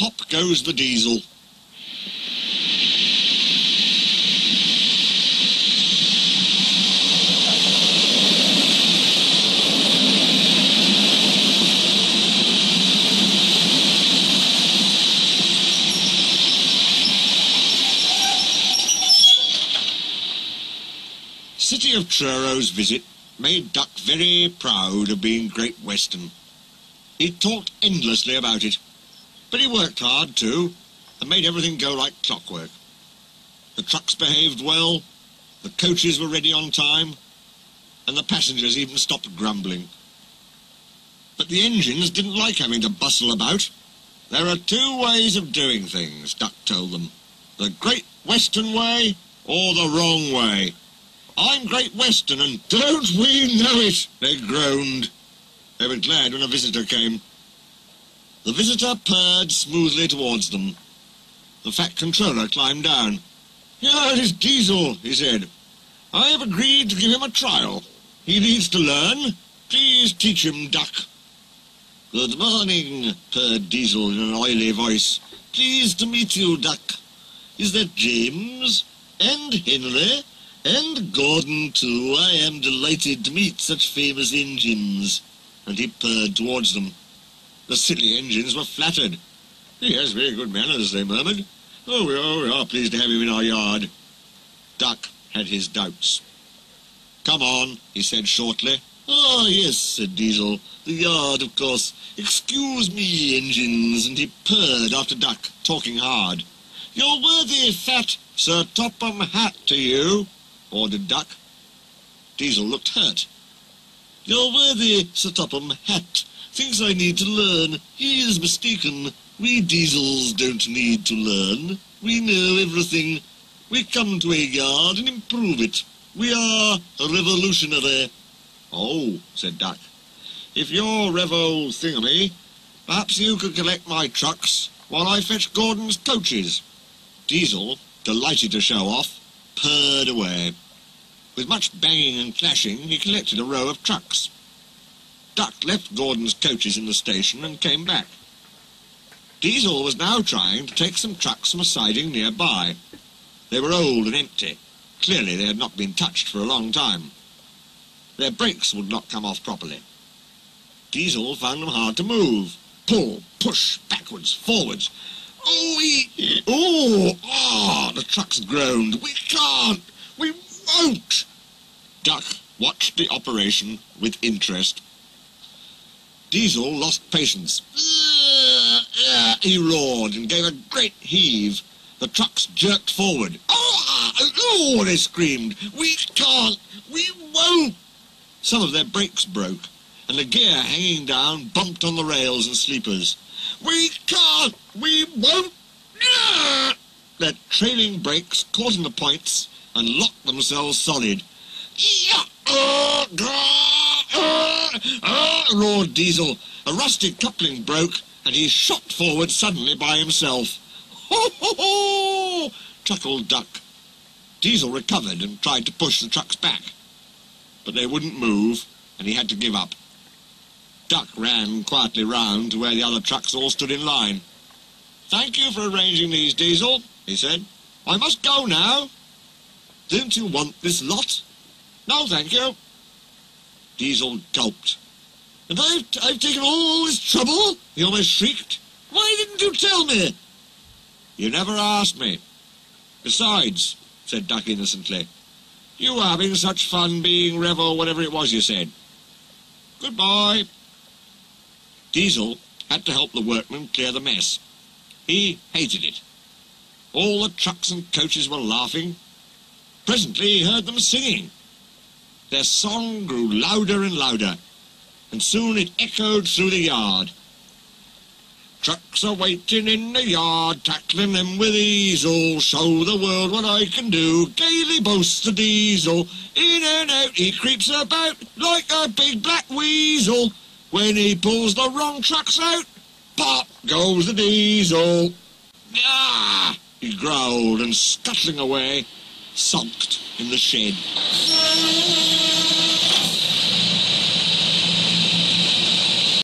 pop goes the diesel. City of Truro's visit made Duck very proud of being Great Western. He talked endlessly about it, but he worked hard too, and made everything go like clockwork. The trucks behaved well, the coaches were ready on time, and the passengers even stopped grumbling. But the engines didn't like having to bustle about. There are two ways of doing things, Duck told them. The Great Western way or the wrong way. I'm Great Western, and don't we know it, they groaned. They were glad when a visitor came. The visitor purred smoothly towards them. The fat controller climbed down. "Here is Diesel," he said. "I have agreed to give him a trial. He needs to learn. Please teach him, Duck." "Good morning," purred Diesel in an oily voice. "Pleased to meet you, Duck. Is that James? And Henry? And Gordon, too. I am delighted to meet such famous engines." And he purred towards them. The silly engines were flattered. "He has very good manners," they murmured. "Oh, we are pleased to have him in our yard." Duck had his doubts. "Come on," he said shortly. "Ah, yes," said Diesel. "The yard, of course. Excuse me, engines." And he purred after Duck, talking hard. "Your worthy fat Sir Topham Hatt to you," ordered Duck. Diesel looked hurt. "Your worthy Sir Topham Hatt thinks I need to learn. He is mistaken. We Diesels don't need to learn. We know everything. We come to a yard and improve it. We are revolutionary." "Oh," said Duck, "if you're revo thingamy, perhaps you could collect my trucks while I fetch Gordon's coaches." Diesel, delighted to show off, purred away. With much banging and clashing, he collected a row of trucks. Duck left Gordon's coaches in the station and came back. Diesel was now trying to take some trucks from a siding nearby. They were old and empty. Clearly they had not been touched for a long time. Their brakes would not come off properly. Diesel found them hard to move. Pull, push, backwards, forwards. The trucks groaned. "We can't! We won't!" Duck watched the operation with interest. Diesel lost patience. He roared and gave a great heave. The trucks jerked forward. "Oh!" they screamed. "We can't! We won't!" Some of their brakes broke, and the gear hanging down bumped on the rails and sleepers. "We can't! We won't!" Their trailing brakes caught in the points and locked themselves solid. Roared Diesel. A rusty coupling broke, and he shot forward suddenly by himself. "Ho, ho, ho!" chuckled Duck. Diesel recovered and tried to push the trucks back, but they wouldn't move, and he had to give up. Duck ran quietly round to where the other trucks all stood in line. "Thank you for arranging these, Diesel," he said. "I must go now." "Don't you want this lot?" "No, thank you." Diesel gulped. "And I've taken all this trouble?" he almost shrieked. "Why didn't you tell me?" "You never asked me. Besides," said Duck innocently, "you were having such fun being Revo, whatever it was you said. Goodbye." Diesel had to help the workmen clear the mess. He hated it. All the trucks and coaches were laughing. Presently he heard them singing. Their song grew louder and louder, and soon it echoed through the yard. "Trucks are waiting in the yard, tackling them with easel. Show the world what I can do," gaily boasts the Diesel. In and out he creeps about like a big black weasel. When he pulls the wrong trucks out, pop goes the Diesel. "Ah!" he growled, and scuttling away, sulked in the shed.